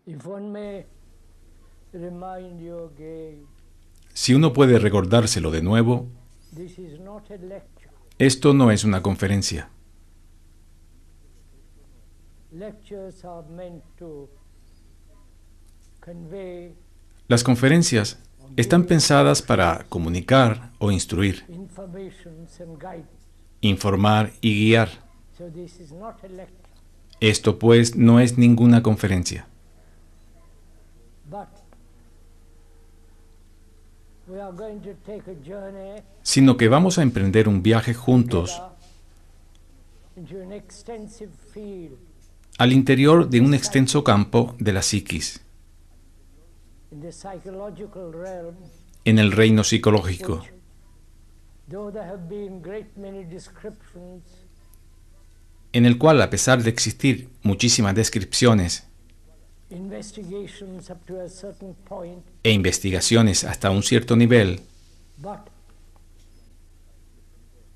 If one may remind you again, Si uno puede recordárselo de nuevo, this is not a lecture. esto no es una conferencia. Lectures are meant to convey Las conferencias están pensadas para comunicar o instruir, informations and guidance. informar y guiar. So this is not a lecture, Esto pues no es ninguna conferencia, but we are going to take a journey sino que vamos a emprender un viaje juntos into an extensive field al interior de un extenso campo de la psiquis, in the psychological realm, en el reino psicológico. which, though there have been great many descriptions, En el cual, a pesar de existir muchísimas descripciones investigations up to a certain point, e investigaciones hasta un cierto nivel, but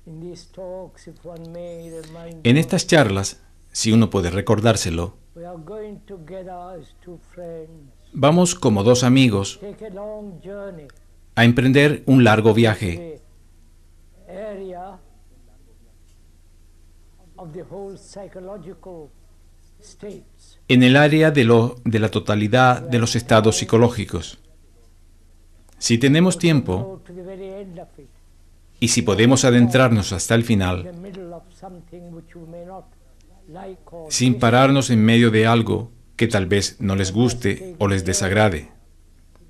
in these talks, if one may remind en you, estas charlas, si uno puede recordárselo, we are going together as two friends, vamos como dos amigos take a long journey a emprender un largo viaje the area of the whole psychological states. en el área de la totalidad de los estados psicológicos. Si tenemos tiempo Go to the very end of it, y si podemos adentrarnos hasta el in final, the middle of something which you may not like or sin pararnos en medio de algo que tal vez no les guste o les desagrade,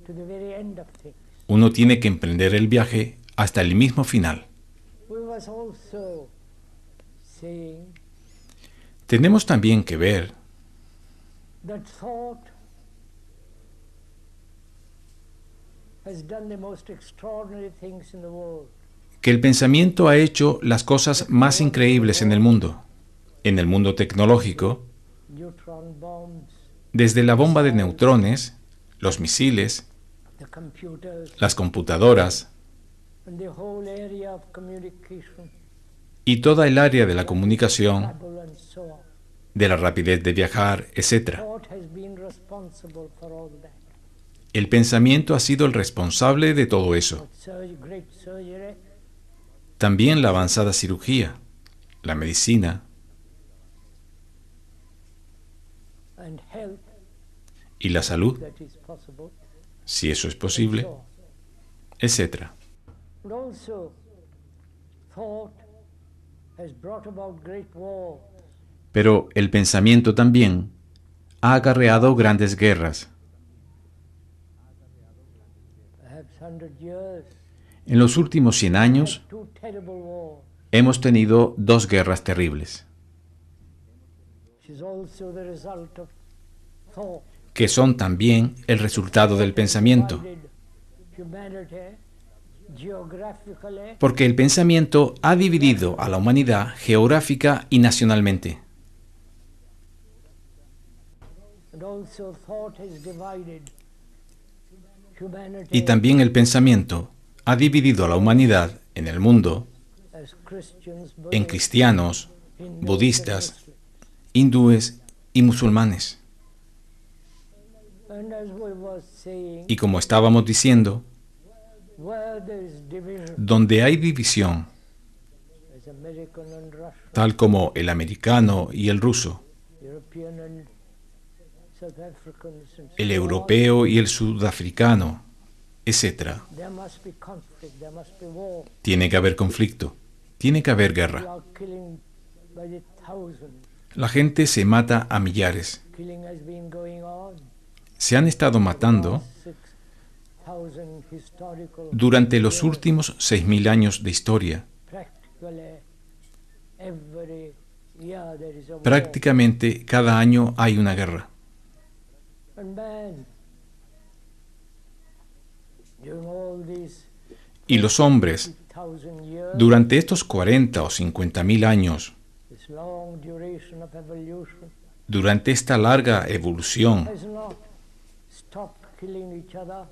to the very end of things. uno tiene que emprender el viaje hasta el mismo final. We was also saying Tenemos también que ver that thought has done the most extraordinary things in the world. que el pensamiento ha hecho las cosas más increíbles en el mundo tecnológico, Neutron bombs, desde la bomba de neutrones, los misiles, the computers, las computadoras and the whole area of communication, y toda el área de la comunicación, travel and so on. de la rapidez de viajar, etc. Thought has been responsible for all that. El pensamiento ha sido el responsable de todo eso. Great surgery, También la avanzada cirugía, la medicina and health, y la salud, that is possible, si eso es posible, so on. etc. And also, thought has brought about great wars. Pero el pensamiento también ha acarreado grandes guerras. Perhaps 100 years, En los últimos 100 años two terrible wars, hemos tenido dos guerras terribles, which is also the result of thought. que son también el resultado del pensamiento, Divided humanity geographically porque el pensamiento ha dividido a la humanidad geográfica y nacionalmente. and also thought has divided humanity Y también el pensamiento ha dividido a la humanidad en el mundo as Christians, en Buddhists, cristianos, Hindus, budistas, and Muslims. hindúes y musulmanes. And as we were saying, Y como estábamos diciendo, where there is division, donde hay división, as American and Russian, tal como el americano y el ruso, European and South Africans, and el so on, europeo y el sudafricano, etc., there must be conflict, there must be war. tiene que haber conflicto, tiene que haber We guerra. are killing by the thousands. La gente se mata a millares. Killing has been going on. Se han estado matando 6,000 historical durante los years. últimos 6.000 años de historia. Practically every year there is a war. Prácticamente cada año hay una guerra. And man, during all these Y los hombres, 50,000 years, durante estos 40 o 50.000 años, this long duration of evolution, durante esta larga evolución, has not stopped killing each other,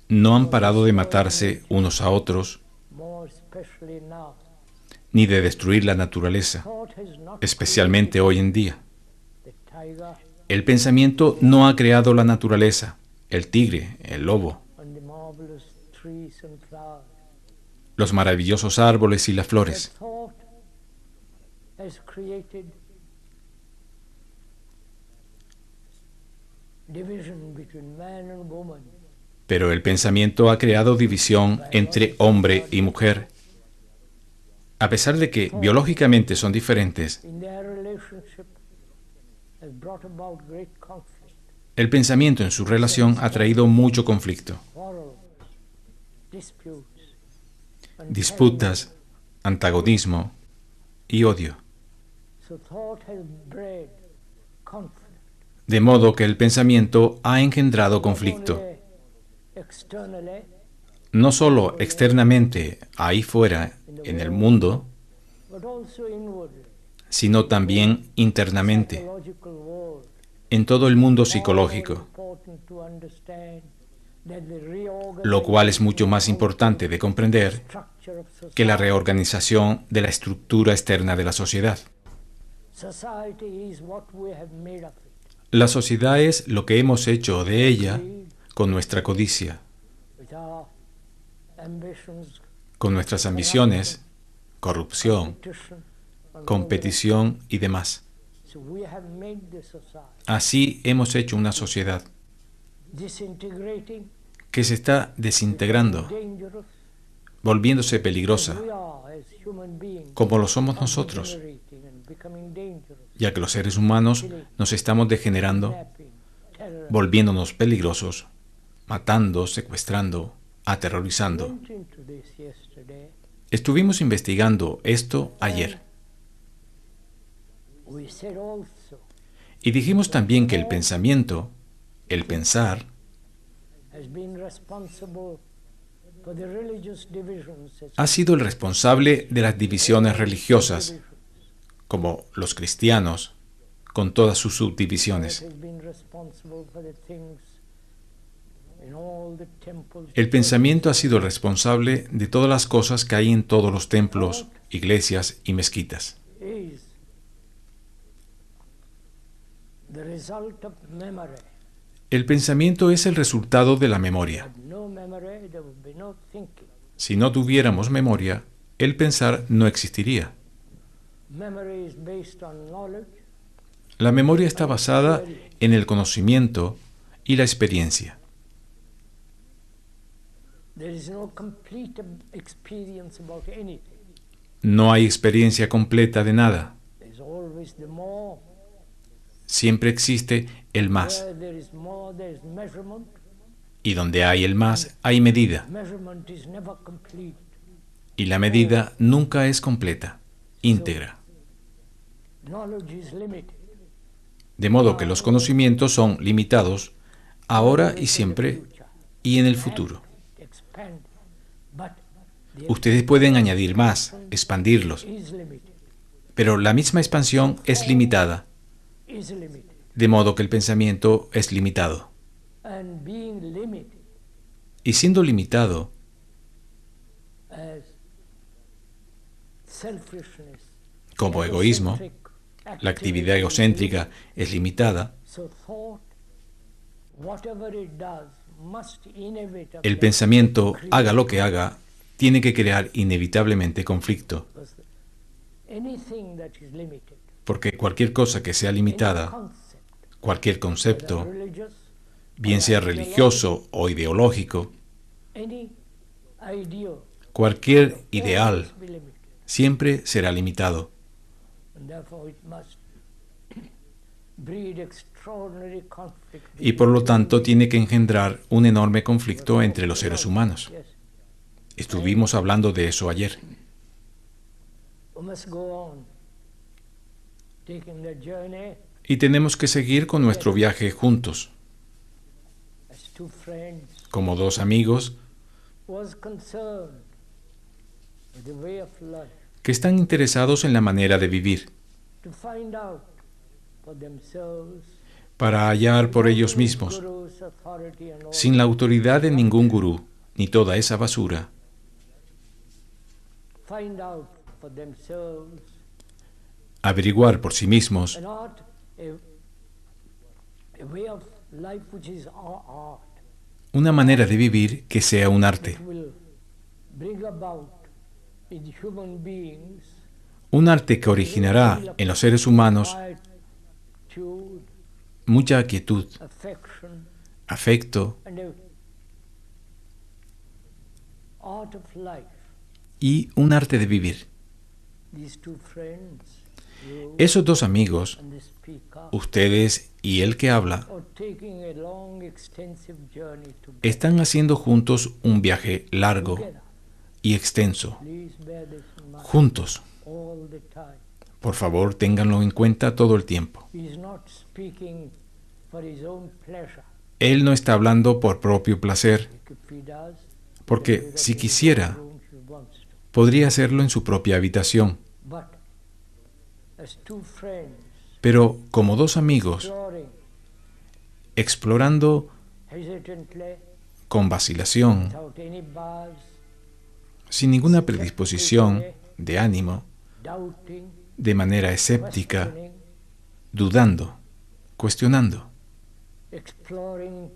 no han parado de matarse unos a otros, more especially now. ni de destruir la naturaleza, Thought has not especialmente hoy en día. created the tiger, El pensamiento no ha creado la naturaleza, el tigre, el lobo, and the marvelous trees and flowers. los maravillosos árboles y las That flores. thought has created division between man and woman. Pero el pensamiento ha creado división entre hombre y mujer. A pesar de que biológicamente son diferentes, In their relationship has brought about great conflict, el pensamiento en su relación ha traído mucho conflicto, quarrels, disputes, and disputas, antagonismo y odio. so thought has bred conflict. De modo que el pensamiento ha engendrado Not conflicto, only externally, no solo externamente, ahí fuera, en el mundo, but also inwardly, sino también internamente, psychological world. en todo el mundo All more psicológico, important to understand that the lo cual es mucho reorganization más importante de comprender structure of que la society. reorganización de la estructura externa de la sociedad. Society is what we have made of it. La sociedad es lo que hemos hecho de ella Greed, con nuestra codicia, with our ambitions, con nuestras ambiciones, corrupción, competition, and competición y demás. all. So we have made the society Así hemos hecho una sociedad disintegrating, que se está desintegrando, dangerous, volviéndose as peligrosa, we are as human beings, como lo somos nosotros, degenerating and becoming dangerous, ya que los seres humanos nos estamos degenerando, kidnapping, terror. volviéndonos peligrosos, matando, secuestrando, aterrorizando. Went into this yesterday. Estuvimos investigando esto ayer We said also y dijimos también que el pensamiento, el pensar, has been responsible for the religious divisions as ha sido el responsable de las divisiones religiosas, divisions. como los cristianos, con todas sus It subdivisiones. has been responsible for the things in all the temples. El pensamiento ha sido el responsable de todas las cosas que hay en todos los templos, iglesias y mezquitas. Is the result of memory. El pensamiento es el resultado de la memoria. Had no memory, there would be no thinking. Si no tuviéramos memoria, el pensar no existiría. Memory is based on knowledge, La memoria está basada en el conocimiento y la experiencia. there is no complete experience about anything. No hay experiencia completa de nada. There's always the more. Siempre existe el más. Where there is more, there is measurement. Y donde hay el más, hay medida. Measurement is never complete. Y la medida nunca es completa, íntegra. Knowledge is limited. De modo que los conocimientos son limitados ahora y siempre y en el futuro. Expand. But the Ustedes pueden añadir más, expandirlos, is limited. pero la misma expansión es limitada, Is limited. de modo que el pensamiento es limitado. And being limited Y siendo limitado, as selfishness, como egoísmo, egocentric la actividad activity, egocéntrica es limitada, so thought, whatever it does, must inevitably el pensamiento, create haga lo que haga, tiene que crear inevitablemente conflicto, because anything that is limited, porque cualquier cosa que sea any limitada, concept, cualquier whether concepto, religious, bien sea religioso o ideológico, any ideal, cualquier ideal, always be limited. siempre será limitado. And therefore it must breed extraordinary conflict. Y por lo tanto tiene que engendrar un enorme conflicto entre los seres humanos. Yes. Estuvimos hablando de eso ayer. We must go on taking the journey Y tenemos que seguir con nuestro viaje juntos, as two friends como dos amigos was concerned with the way of life que están interesados en la manera de vivir, to find out for themselves para hallar por ellos without mismos, guru's authority and all sin la autoridad de ningún gurú, ni toda esa basura, find out for themselves averiguar por sí mismos not a a way of life which is art, una manera de vivir que sea un arte, that will bring about in human beings un arte que originará en los seres humanos quietude, mucha quietud, affection, afecto and a art of life. y un arte de vivir. These two friends, you Esos dos amigos, and the speaker, ustedes y el que habla, are taking a long, extensive journey together. están haciendo juntos un viaje largo Together. y extenso, Please bear this in mind juntos. all the time. Por favor, ténganlo en cuenta todo el tiempo. He is not speaking for his own pleasure. Él no está hablando por propio placer, If he does, porque then he si will quisiera, go room he wants to. podría hacerlo en su propia habitación. But as two friends Pero como dos amigos, exploring explorando hesitantly, con vacilación, without any bars, sin ninguna predisposición de ánimo, doubting, de manera escéptica, questioning, dudando, cuestionando, exploring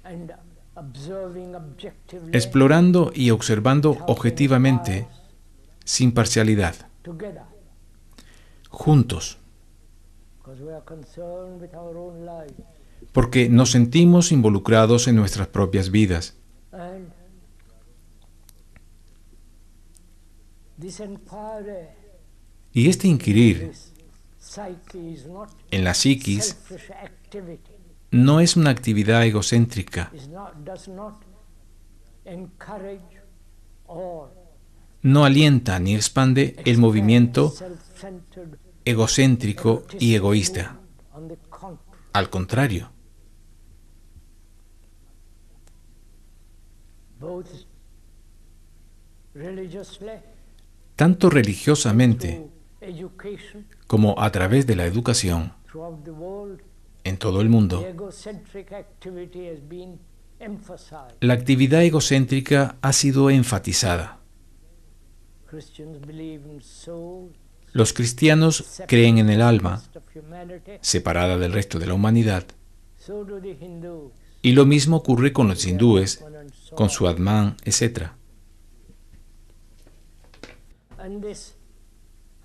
and observing objectively, explorando y observando without any objetivamente, bias, sin parcialidad, together, juntos, because we are concerned with our own lives. porque nos sentimos involucrados en nuestras propias vidas. And this inquiry, Y este inquirir this psyche is not en la psiquis selfish activity, no es una actividad egocéntrica, does not encourage or no alienta ni expande el movimiento self-centered egocéntrico y egoísta. movement. On the contrary, Al contrario, both religiously, tanto religiosamente through education como a través de la educación throughout the world, en todo el mundo, the egocentric activity has been emphasized. la actividad egocéntrica ha sido enfatizada. Christians believe in soul, Los cristianos creen en el alma, of humanity, separada del resto de la humanidad, so do the Hindus, y lo mismo ocurre con los hindúes, and so con on. su Atman, etc. And this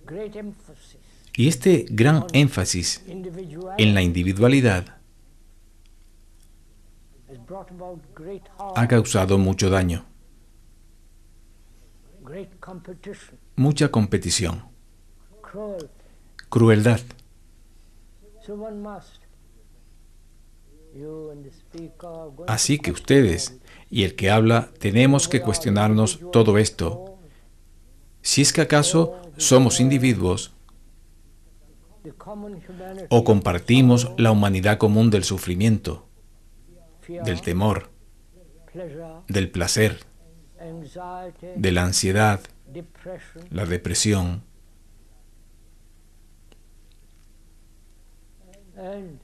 great emphasis Y este gran énfasis individuality en la individualidad has brought about great harm, ha causado mucho daño, great competition, mucha competición, cruelty. crueldad. So one must, you and the speaker are going Así to que question ustedes y el que habla tenemos que cuestionarnos todo esto. Si es que acaso somos individuos the common humanity, o compartimos la humanidad común del sufrimiento, fear, del temor, pleasure, del placer, anxiety, de la ansiedad, depression, la depresión and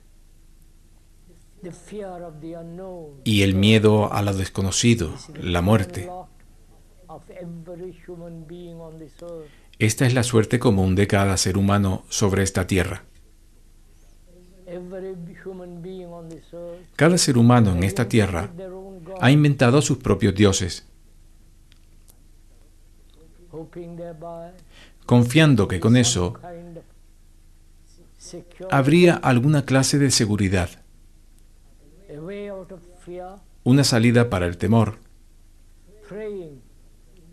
the fear of the unknown. y el miedo a lo desconocido, la muerte. Lot of every human being on this earth. Esta es la suerte común de cada ser humano sobre esta tierra. Every human being on this earth Cada ser humano en esta tierra invented their own God, ha inventado a sus propios dioses, hoping thereby confiando que con eso some kind of security, habría alguna clase de seguridad, a way out of fear, una salida para el temor, praying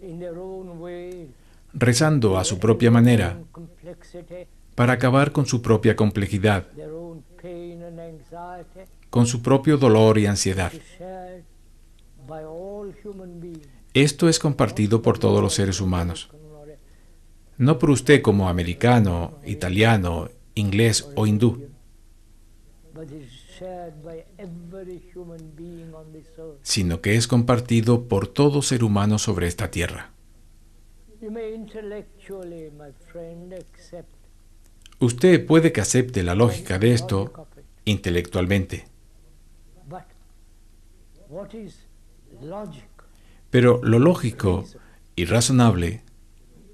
in their own way, rezando a su propia manera own complexity, para acabar con su propia complejidad, their own pain and anxiety, con su propio dolor y ansiedad. shared by all human beings. Esto es compartido por todos los seres humanos, no por usted como americano, italiano, inglés o hindú, But is shared by every human being on this earth. sino que es compartido por todo ser humano sobre esta tierra. You may intellectually, my friend, accept Usted puede que acepte la lógica de logic esto of it, intelectualmente, but what is logic pero lo lógico y razonable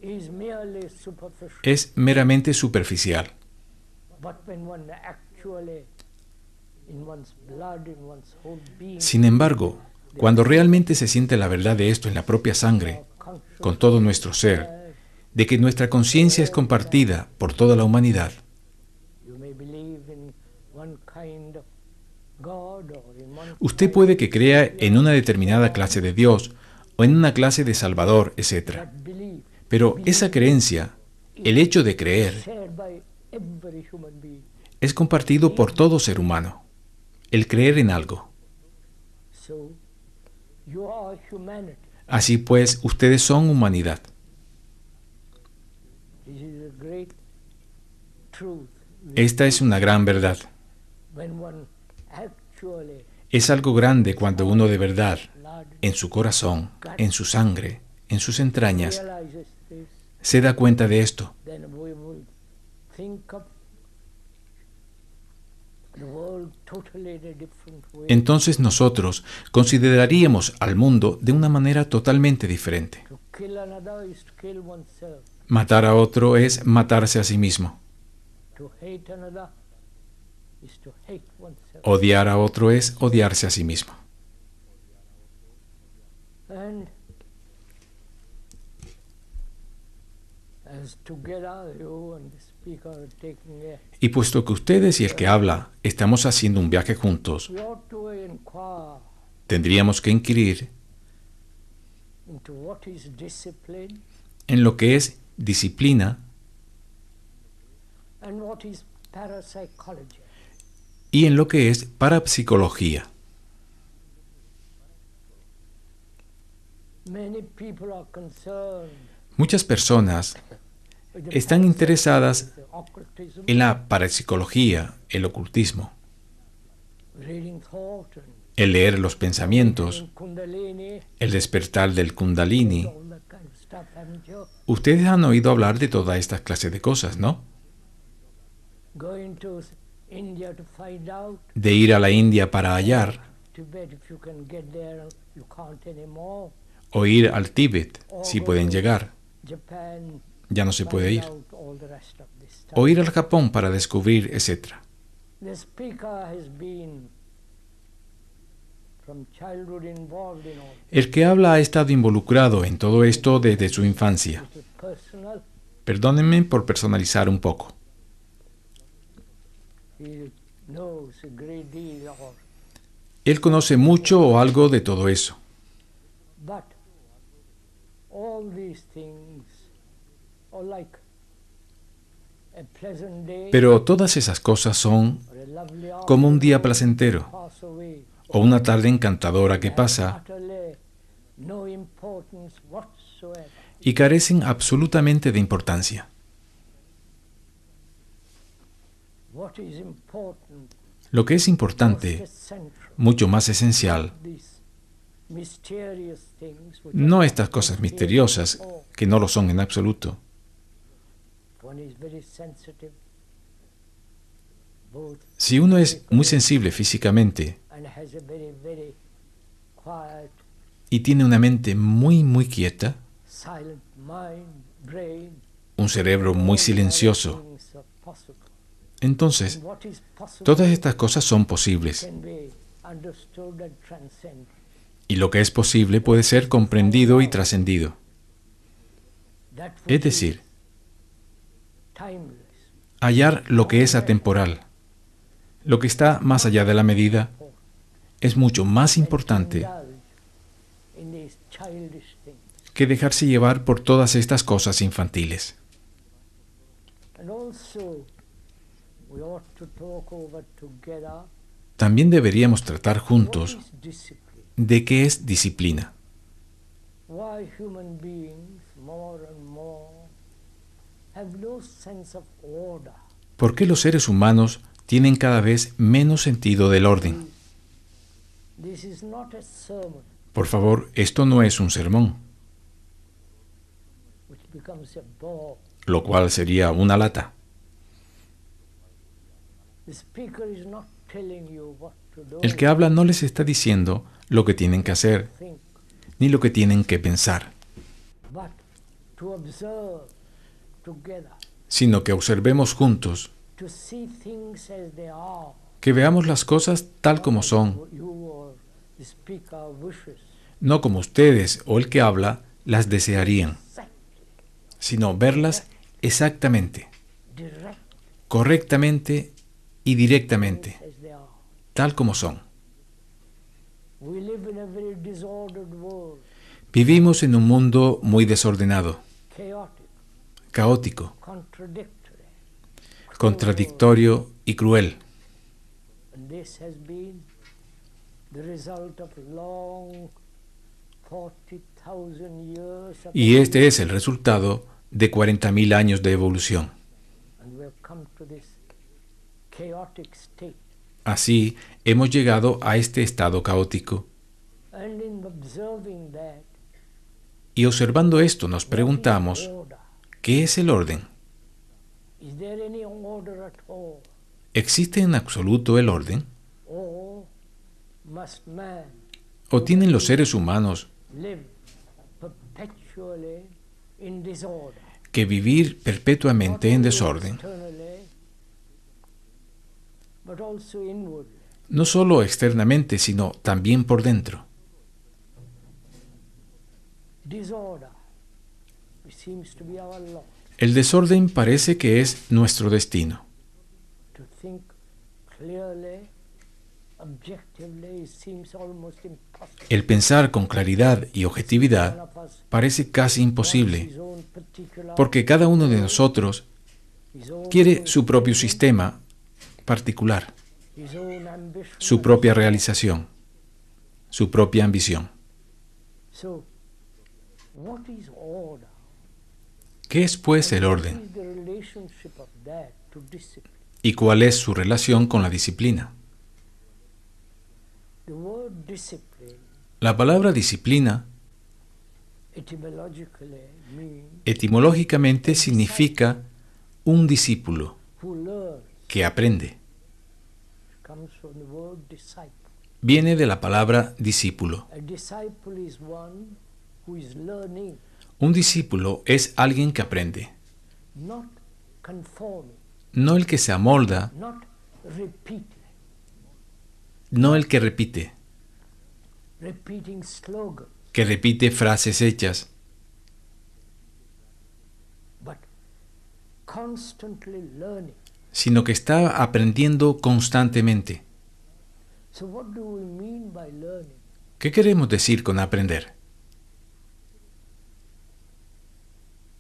is merely superficial. es meramente superficial. But when one actually in one's blood, in one's whole being. Sin embargo, cuando realmente se siente la verdad de esto en la propia sangre, con todo nuestro ser, de que nuestra conciencia es compartida por toda la humanidad, You may believe in one kind of God or in one usted puede que crea en una determinada clase de Dios o en una clase de Salvador, etc. that belief Pero esa creencia, el hecho de creer, shared by every human being. es compartido por todo ser humano. El creer en algo. So, you are humanity. Así pues, ustedes son humanidad. This is a great truth. Esta es una gran verdad. When one actually Es algo grande cuando uno de verdad, blood en su corazón, en su sangre, en sus entrañas, realizes this, se da cuenta de esto. then we will think of the world totally in a different way. Entonces nosotros consideraríamos al mundo de una manera totalmente diferente. To kill another is to kill oneself. Matar a otro es matarse a sí mismo. To hate another is to hate oneself. Odiar a otro es odiarse a sí mismo. And as together you and the speaker are taking a, Y puesto que ustedes y el que habla estamos haciendo un viaje juntos, we ought to inquire tendríamos que inquirir into what is discipline en lo que es disciplina and what is parapsychology. y en lo que es parapsicología. Many people are concerned Muchas personas with the están interesadas the occultism, en la parapsicología, el ocultismo, reading thought and el leer los pensamientos, reading Kundalini, el despertar del Kundalini. all that kind of stuff, haven't you? Ustedes han oído hablar de toda esta clase de cosas, ¿no? Going to India to find out, De ir a la India para hallar, Tibet if you can get there, you can't anymore. o ir al Tíbet, si pueden llegar, Japan, ya no se puede find ir, out all the rest of this stuff. o ir al Japón para descubrir, etc. The speaker has been from childhood involved in all. El que habla ha estado involucrado en todo esto desde su infancia. It is personal. Perdónenme por personalizar un poco. He knows a great deal or, Él conoce mucho o algo de todo eso. but all these things are like a pleasant day Pero todas esas cosas son or a lovely como un día afternoon placentero pass away. o una tarde encantadora que Have pasa utterly no importance whatsoever. y carecen absolutamente de importancia. What is important, Lo que es most importante, essential, mucho más esencial, these mysterious things which no are estas not cosas conceived misteriosas, before. que no lo son en absoluto. One is very sensitive, both Si uno es muy sensible físicamente and has a very, very quiet, y tiene una mente muy, muy quieta, silent mind, brain, un cerebro muy all the other silencioso, things are possible. entonces And what is possible todas estas cosas son posibles can be understood and transcended. y lo que es posible puede ser comprendido y trascendido. That Es which is decir, timeless, hallar lo que es atemporal, lo que está más allá de la medida, es mucho más importante indulge in these childish things. que dejarse llevar por todas estas cosas infantiles. And also, we ought to talk over together También deberíamos tratar what juntos is discipline. de qué es disciplina. Why human beings more and more have no sense of order. ¿Por qué los seres humanos tienen cada vez menos sentido del orden? This is not a sermon Por favor, esto no es un sermón, which becomes a bore. lo cual sería una lata. The speaker is not telling you what to do, El que habla no les está diciendo lo que tienen que hacer, think, ni lo que tienen que pensar, but to observe together, sino que observemos juntos, to see things as they are, Que veamos las cosas tal como son, you or the speaker wishes, no como ustedes o el que habla las desearían, sino verlas exactamente, direct correctamente y directamente, as they are. tal como son. We live in a very disordered world, Vivimos en un mundo muy desordenado, chaotic, caótico, contradictory, contradictorio y cruel. and this has been the result of long 40,000 years of Y este es el resultado de 40.000 años de evolución. and we have come to this chaotic state. Así hemos llegado a este estado caótico. And in observing that, Y observando esto nos preguntamos, what is order? ¿qué es el orden? Is there any order at all? ¿Existe en absoluto el orden? Or must man ¿O tienen los seres humanos live perpetually in disorder? que vivir perpetuamente en Not only desorden, externally, but also inwardly. no solo externamente, sino también por dentro? Disorder, it seems to be our lot. El desorden parece que es nuestro destino. To think clearly, objectively, it seems almost impossible. El pensar con claridad y One objetividad of us parece casi wants imposible, his own particular, porque cada uno de nosotros his own quiere su propio fulfillment, sistema particular, his own ambition, su propia realización, su propia ambición. So, what is order? ¿Qué es pues el What orden? is the relationship of that to discipline? ¿Y cuál es su relación con la disciplina? The word discipline La palabra disciplina etymologically means etimológicamente significa un discípulo who learns. que aprende. Comes from the word disciple. Viene de la palabra discípulo. A disciple is one who is learning, Un discípulo es alguien que aprende, not conforming, no el que se amolda, not repeating, no el que repite, repeating slogans, que repite frases hechas, but constantly learning. sino que está aprendiendo constantemente. So what do we mean by learning? ¿Qué queremos decir con aprender?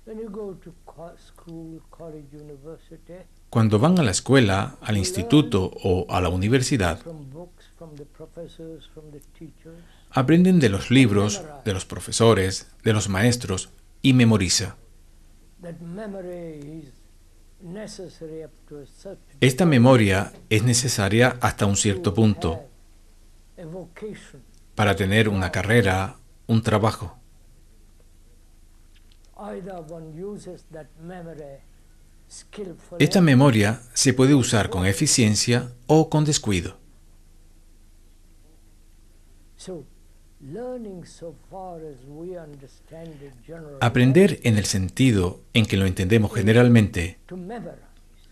When you go to school, college, university, Cuando van a la escuela, al instituto o a la universidad, from books, from the professors, from the teachers, aprenden de los libros, de los profesores, de los maestros y memoriza. that memory is necessary up to a certain Esta memoria es necesaria hasta un cierto punto have a vocation. para tener una carrera, un trabajo. Either one uses that memory skillfully, Esta memoria se puede usar con eficiencia o con descuido. so learning so far as we understand it generally, Aprender en el sentido en que lo entendemos generalmente to memorize.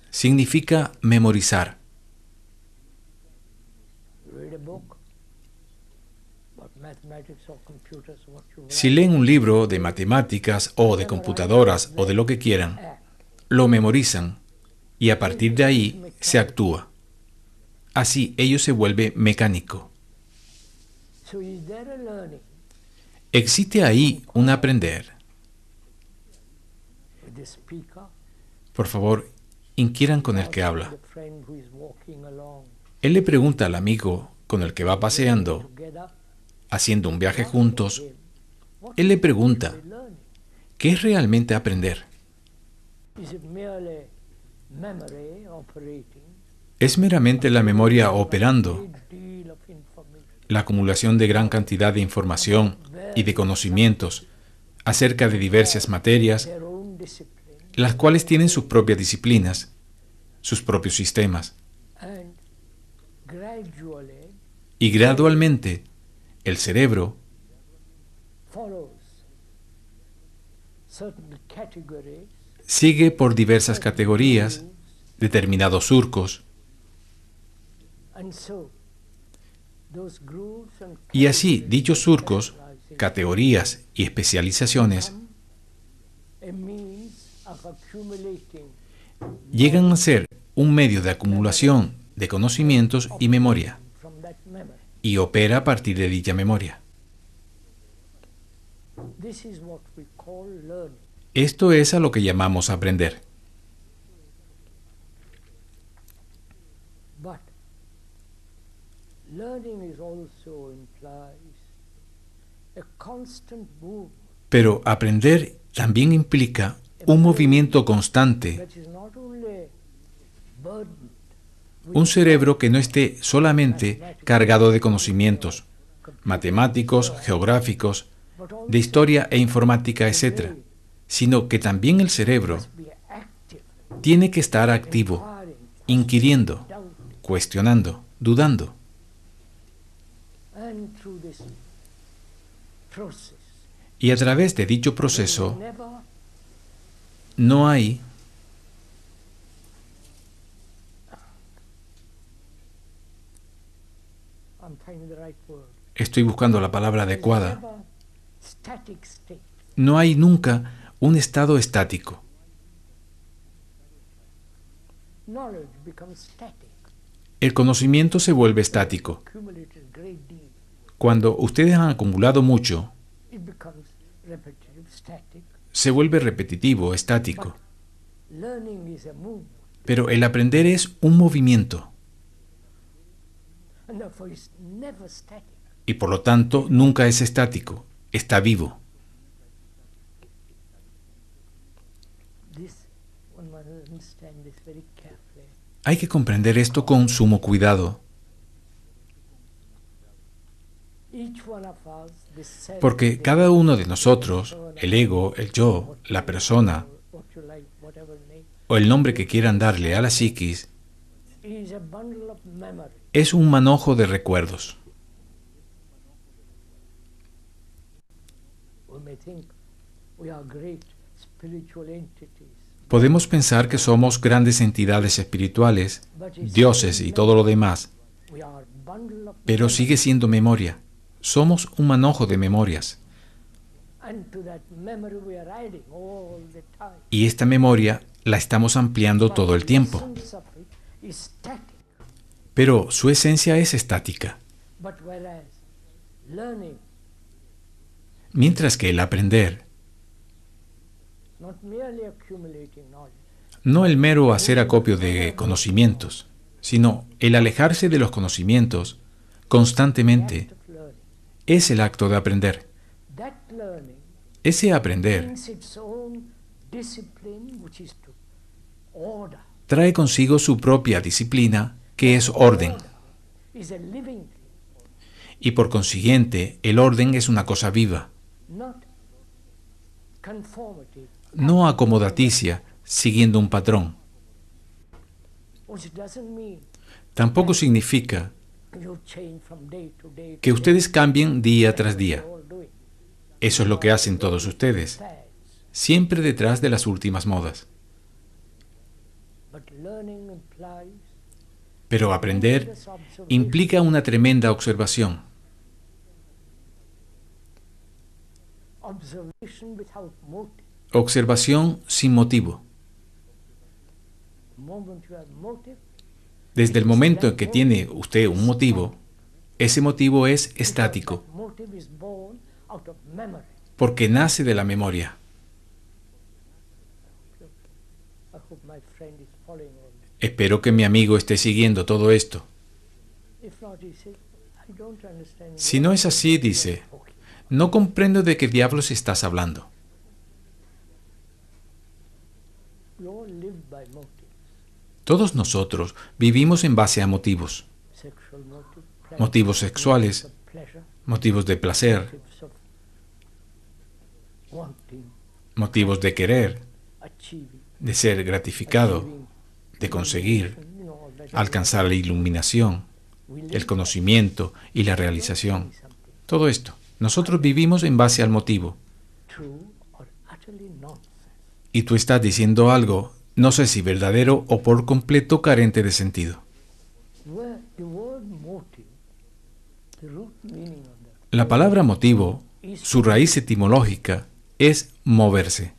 significa memorizar. Read a book about mathematics or computers, what you Si like, leen un libro de matemáticas o de computadoras o de lo que quieran, act. lo memorizan y a partir de ahí se actúa. Así ello se vuelve mecánico. So is there a learning ¿Existe ahí un aprender? with the speaker? Por favor, inquieran con el que habla. The friend who is walking along Él le pregunta al amigo con el que va paseando, together. haciendo un viaje juntos, What él le is pregunta, actually learning? ¿qué es realmente aprender? Is it merely memory operating? ¿Es meramente la memoria operando, Great deal of information. la acumulación de gran cantidad de información y de conocimientos acerca de diversas materias, Their own discipline las cuales tienen sus propias disciplinas, sus propios sistemas? and gradually Y gradualmente, el cerebro follows certain categories, sigue por diversas categorías, determinados surcos, Y así, dichos surcos, categorías y especializaciones llegan a ser un medio de acumulación de conocimientos y memoria, y opera a partir de dicha memoria. Esto es a lo que llamamos aprender. Pero aprender también implica un movimiento constante, un cerebro que no esté solamente cargado de conocimientos matemáticos, geográficos, de historia e informática, etc., sino que también el cerebro tiene que estar activo, inquiriendo, cuestionando, dudando. Y a través de dicho proceso no hay estoy buscando la palabra adecuada. No hay nunca un estado estático. El conocimiento se vuelve estático. Cuando ustedes han acumulado mucho, se vuelve repetitivo, estático. Pero el aprender es un movimiento. Y por lo tanto, nunca es estático, está vivo. Hay que comprender esto con sumo cuidado, porque cada uno de nosotros, el ego, el yo, la persona, o el nombre que quieran darle a la psiquis, es un manojo de recuerdos. Podemos pensar que somos grandes entidades espirituales, dioses y todo lo demás, pero sigue siendo memoria. Somos un manojo de memorias. Y esta memoria la estamos ampliando todo el tiempo. Pero su esencia es estática. Mientras que el aprender, no el mero hacer acopio de conocimientos, sino el alejarse de los conocimientos constantemente, es el acto de aprender. Ese aprender trae consigo su propia disciplina, que es orden. Y por consiguiente, el orden es una cosa viva, no acomodaticia, siguiendo un patrón. Tampoco significa que ustedes cambien día tras día. Eso es lo que hacen todos ustedes, siempre detrás de las últimas modas. Pero aprender implica una tremenda observación. Observación sin motivo. Desde el momento en que tiene usted un motivo, ese motivo es estático, porque nace de la memoria. Espero que mi amigo esté siguiendo todo esto. Si no es así, dice, no comprendo de qué diablos estás hablando. Todos nosotros vivimos en base a motivos. Motivos sexuales, motivos de placer, motivos de querer, de ser gratificado, de conseguir, alcanzar la iluminación, el conocimiento y la realización. Todo esto. Nosotros vivimos en base al motivo. Y tú estás diciendo algo, no sé si verdadero o por completo carente de sentido. La palabra motivo, su raíz etimológica, es moverse.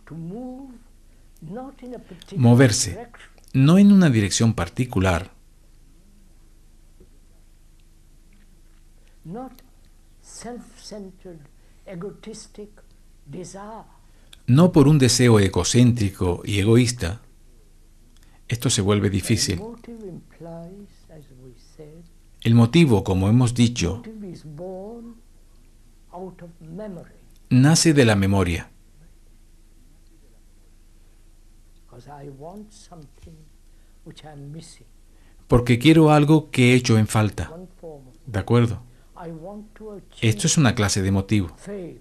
to move not in a particular Moverse, direction, no en una dirección particular, not self-centered, egotistic desire. no por un deseo egocéntrico y egoísta. Esto se vuelve difícil. Motive implies, as we said, El motivo, como hemos dicho, motive is born out of memory. nace de la memoria, Because I want something which I'm missing. porque quiero algo que he hecho en falta. One form of ¿De acuerdo? I want to achieve Esto es una clase de motivo. fame,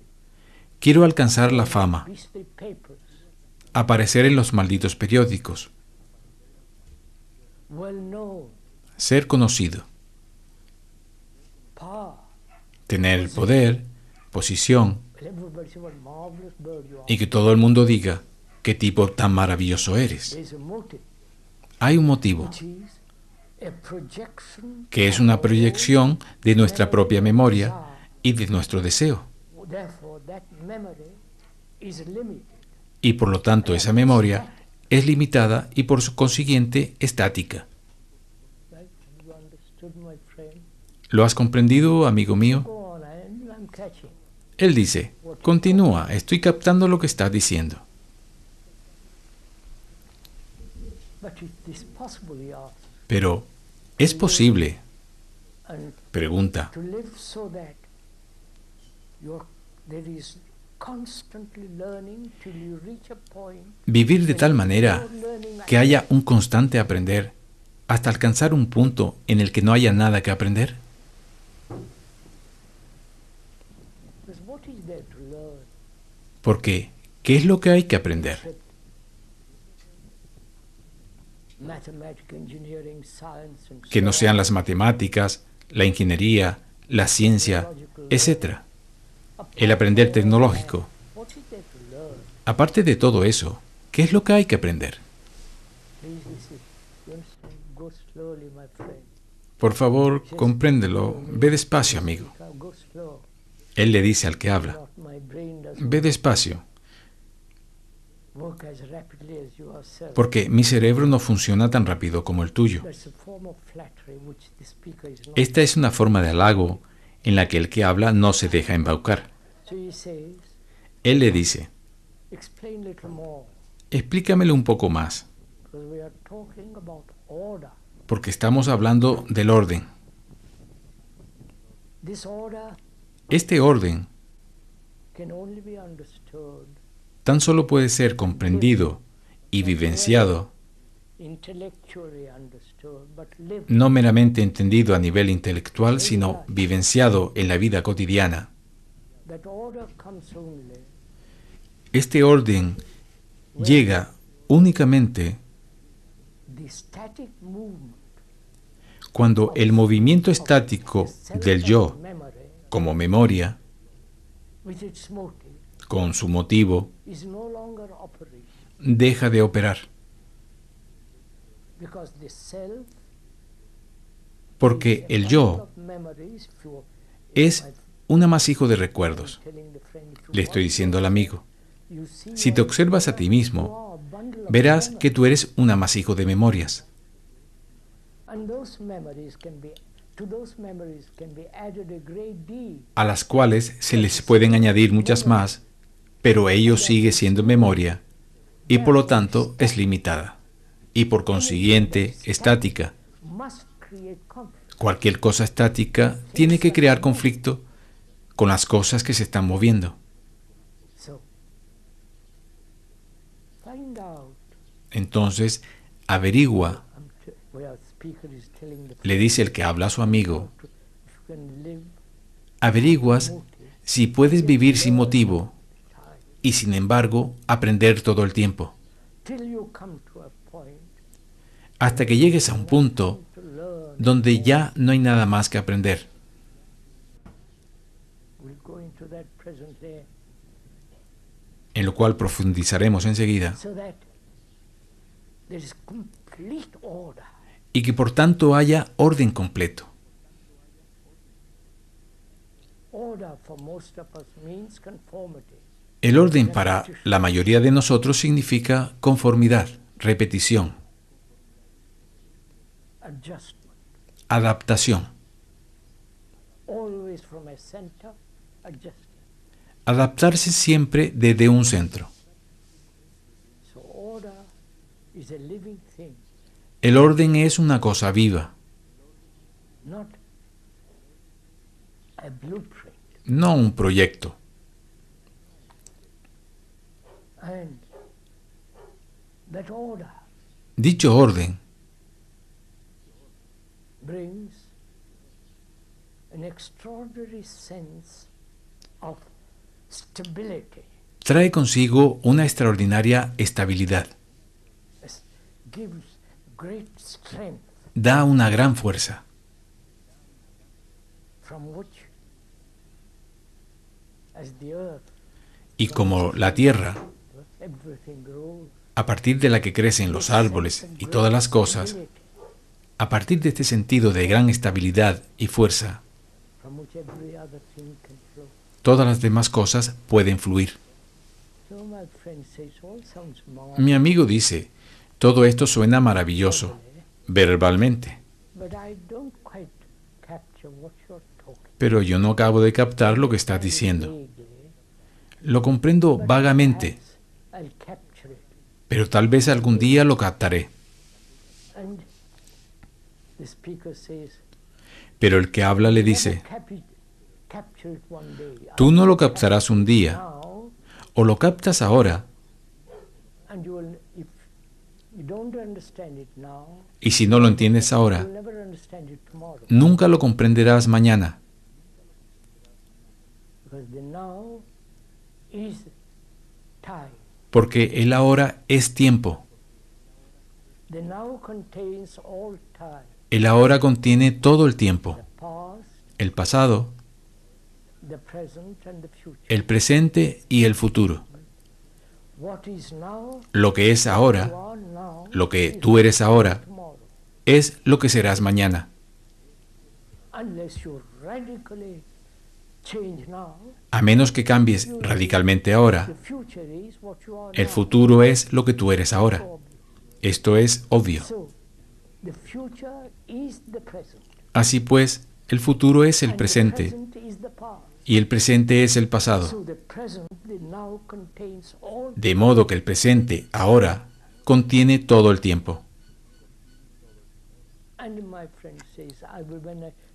Quiero alcanzar la fama, beastly papers, aparecer en los malditos periódicos, well known, ser conocido, power. tener el poder, posición, Everybody say what marvelous bird you are. y que todo el mundo diga qué tipo tan maravilloso eres. There's a motive, Hay un motivo, which is a projection que es una proyección de nuestra propia memoria y de nuestro deseo. Therefore, that memory is limited. Y por lo tanto esa memoria es limitada y por consiguiente estática. Right? You understood, my friend? ¿Lo has comprendido, amigo mío? Go on, I'm catching. Él dice, continúa, estoy captando lo que estás diciendo. But it is possible, he asks, Pero, ¿es posible? and Pregunta. to live so that there is constantly learning till you reach a point Vivir de tal manera you're learning que haya un constante aprender hasta alcanzar un punto en el que no haya nada que aprender. because what is there to learn? Porque, ¿qué es lo que hay que aprender? Mathematics, engineering, science, and Que no so sean on. las matemáticas, la ingeniería, la ciencia, etc. El aprender tecnológico. What is there to learn? Aparte de todo eso, ¿qué es lo que hay que aprender? Please listen. You understand? Go slowly, my friend. Por favor, compréndelo. Ve despacio, amigo. Go slow. Él le dice al que habla. Not my brain doesn't Ve despacio, work as rapidly as yourself. porque mi cerebro no funciona tan rápido como el tuyo. That's a form of flattery which the speaker is not. Esta es una forma de halago en la que el que habla no se deja embaucar. So he says, Él le dice, explain little more, explícamelo un poco más, because we are talking about order. porque estamos hablando del orden. This order Este orden can only be understood tan solo puede ser comprendido y vivenciado, intellectually understood, but lived. no meramente entendido a nivel intelectual, sino vivenciado en la vida cotidiana. That order comes only Este orden llega únicamente the static movement cuando el movimiento estático del yo, memory como memoria, with its motive con su motivo, is no longer operating, deja de operar, because the self porque el yo of memories, if you- es un amasijo de recuerdos. telling the friend, if you Le estoy diciendo al amigo, you see si te observas a ti mismo, you are a bundle of verás memories, que tú eres un amasijo de memorias. and those memories can be to those memories can be added a great deal. A las cuales se les pueden añadir muchas más, pero ello sigue siendo memoria y por lo tanto es limitada y por consiguiente estática. Must create conflict. Cualquier cosa estática tiene que crear conflicto con las cosas que se están moviendo. So find out. Entonces, averigua, Where speaker is telling the le dice el que habla a su amigo, if you can live averiguas si puedes vivir sin motivo time y sin embargo aprender todo el tiempo, till you come to a point hasta que llegues a un punto to learn. donde ya no hay nada más que aprender. We'll go into that presently, En lo cual profundizaremos enseguida, so that there is complete order. y que por tanto haya orden completo. Order for most of us means conformity. El orden para la mayoría de nosotros significa conformidad, repetición, Adjustment. adaptación. Always from a center, adjusting. Adaptarse siempre desde un centro. So order is a living thing, El orden es una cosa viva, not a blueprint. no un proyecto. And that order Dicho orden brings an extraordinary sense of stability, trae consigo una extraordinaria estabilidad, gives great strength da una gran fuerza, from which, as the earth, y como la tierra, everything grows. a partir de la que crecen los árboles y todas las cosas, a partir de este sentido de gran estabilidad y fuerza, From which every other thing can flow. todas las demás cosas pueden fluir. So my friend says, all sounds Mi amigo dice, todo esto suena maravilloso, verbalmente, but I don't quite capture what you're talking. pero yo no acabo de captar lo que estás diciendo. Lo comprendo vagamente, I'll capture it. pero tal vez algún día lo captaré. And the speaker says, Pero el que habla le dice, "Never capture it one day. tú no lo captarás un día, Now, o lo captas ahora, and you will, if you don't understand it now, y si no lo entiendes ahora, you'll never understand it tomorrow. nunca lo comprenderás mañana, Because the now is time. porque el ahora es tiempo. The now contains all time. El ahora contiene todo el tiempo, The past, el pasado, the present, and the future. el presente y el futuro. What is now, Lo que es you ahora, are now, lo que is tú eres ahora, tomorrow. es lo que serás mañana. Unless you radically change now, A menos que cambies radicalmente ahora, the future is what you are el now. futuro es lo que tú eres ahora. Esto es obvio. So, the future is the present. Así pues, el futuro es el And the presente present is the past. y el presente es el pasado. So the present, the now contains all. De modo que el presente, ahora, contiene todo el tiempo. And my friend says,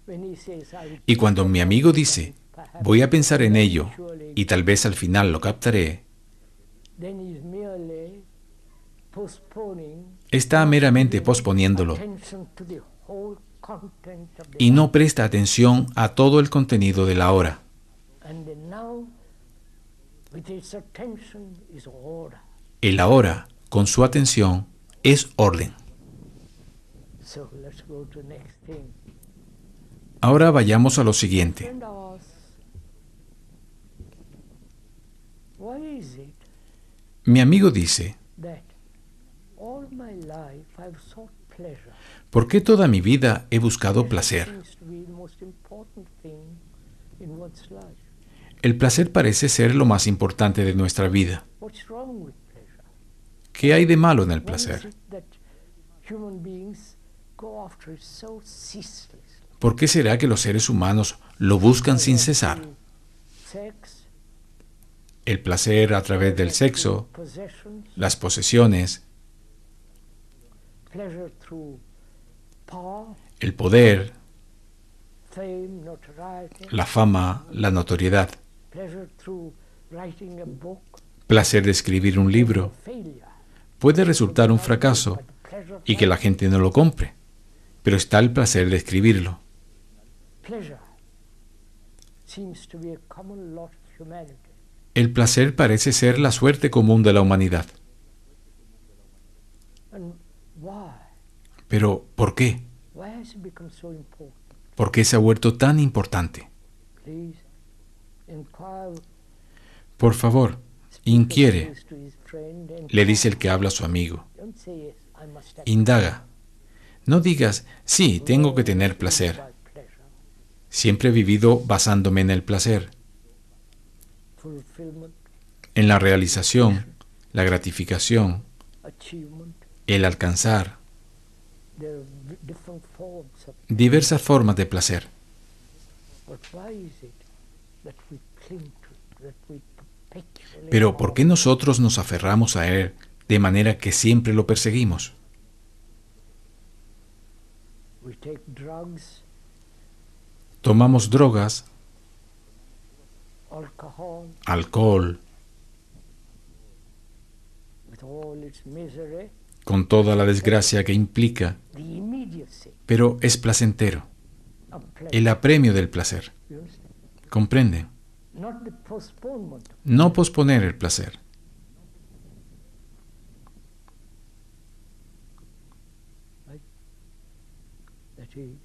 when he says, I will Y cuando mi amigo dice, voy a pensar en ello y tal vez al final lo captaré, then he's merely postponing está meramente posponiéndolo attention to the whole content of the y no presta atención a todo el contenido de la hora. and the now with its attention is order. El ahora, con su atención, es orden. So let's go to next thing. Ahora vayamos a lo siguiente. Friend asks, why is it Mi amigo dice, that all my life I've sought pleasure? ¿por qué toda mi vida he buscado placer? Seems to be the most important thing in one's life. El placer parece ser lo más importante de nuestra vida. What's wrong with pleasure? ¿Qué hay de malo en el Why is placer? it that human beings go after it so ceaselessly? ¿Por qué será que los seres humanos lo buscan sin cesar? Sex, El placer a través del sexo, possessions, las posesiones, pleasure through power, el poder, fame, notoriety, la fama, la notoriedad, pleasure through writing a book, placer de escribir un libro. failure. Puede resultar un fracaso But the pleasure of y que la gente no lo compre, pero está el placer de escribirlo. pleasure seems to be a common lot of humanity. El placer parece ser la suerte común de la humanidad. And why? Pero, ¿por qué? Why has it become so important? ¿Por qué se ha vuelto tan importante? Please inquire. Por favor, inquiere, Says to his friend, le dice el que habla a su amigo. don't say yes, I must have Indaga. No digas, sí, tengo que tener placer. by pleasure. Siempre he vivido basándome en el placer, fulfillment, en la realización, la gratificación, achievement. el alcanzar, There are different forms of. diversas formas de placer. But why is it that we cling to it, that we perpetually? Pero ¿por qué nosotros nos aferramos a él de manera que siempre lo perseguimos? We take drugs, Tomamos drogas, alcohol, alcohol, with all its misery, con toda la desgracia que implica, the immediacy pero es placentero, of pleasure. el apremio del placer. You understand? ¿Comprende? Not the postponement. No posponer el placer. Right? That is,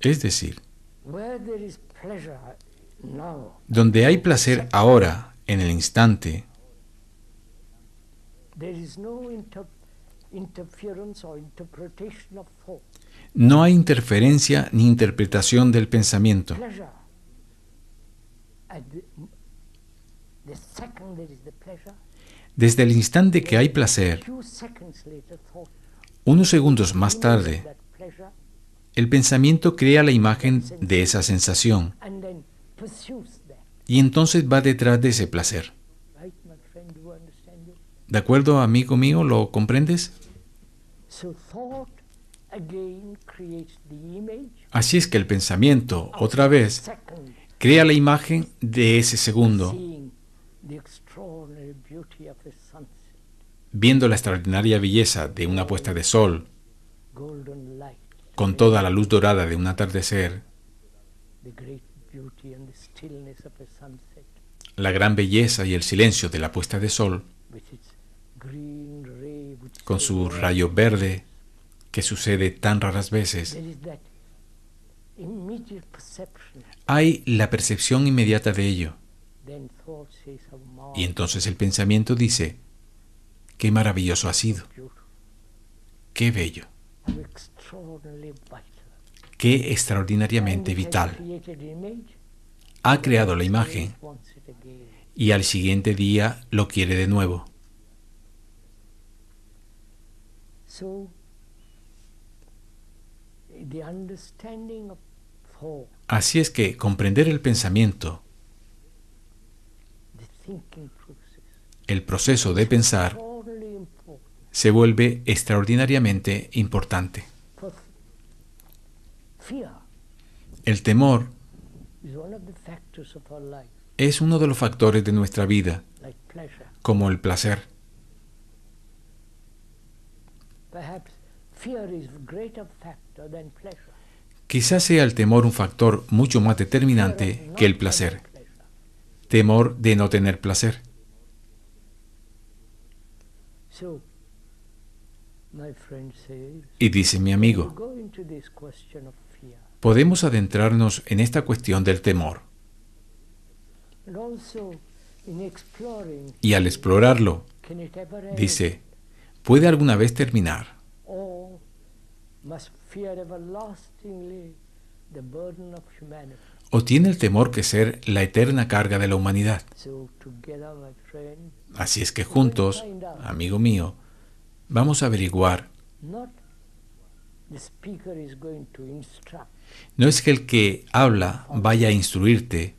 Es decir, where there is pleasure now, donde hay placer ahora, en el instante, there is no interference or interpretation of thought. no hay interferencia ni interpretación del pensamiento. Pleasure. At the second there is the pleasure, Desde el instante que hay placer, few seconds later thought. unos segundos más tarde, That pleasure, el pensamiento crea la imagen de esa sensación and then pursues that. y entonces va detrás de ese placer. Right, my friend, do you understand it? ¿De acuerdo, amigo mío? ¿Lo comprendes? So thought again creates the image Así es que el pensamiento, otra vez, second, crea la imagen de ese segundo, seeing the extraordinary beauty of the sunset, viendo la extraordinaria belleza de una puesta de sol, golden light, con toda la luz dorada de un atardecer, the great beauty and the stillness of the sunset, la gran belleza y el silencio de la puesta de sol, with its green ray, which con so su rare. rayo verde, que sucede tan raras veces. There is that immediate perception. Hay la percepción inmediata de ello. Then thought says how Y marvelous, entonces el pensamiento dice, qué maravilloso ha sido, beautiful, qué bello, how extraordinarily vital. qué extraordinariamente And it has vital. created image, Ha creado la it imagen wants it again. y al siguiente día lo quiere de nuevo. So the understanding of thought, Así es que comprender el pensamiento, the thinking process, el proceso de pensar, extraordinarily important. se vuelve extraordinariamente importante. For fear El temor is one of the factors of our life, es uno de los factores de nuestra vida, like pleasure. como el placer. Perhaps fear is a greater factor than pleasure. Quizás sea el temor un factor mucho más Fear determinante of que el not placer. having pleasure. Temor de no tener placer. So, my friend says, Y dice mi we amigo, go into this question of fear. podemos adentrarnos en esta cuestión del temor. And also, in exploring, Y al explorarlo, can it ever end? dice, ¿puede alguna vez terminar? Or must fear everlastingly the burden of humanity? ¿O tiene el temor que ser la eterna carga de la humanidad? So together, my friend, Así es que juntos, amigo mío, vamos a averiguar. not the speaker is going to instruct, No es que el que habla vaya a instruirte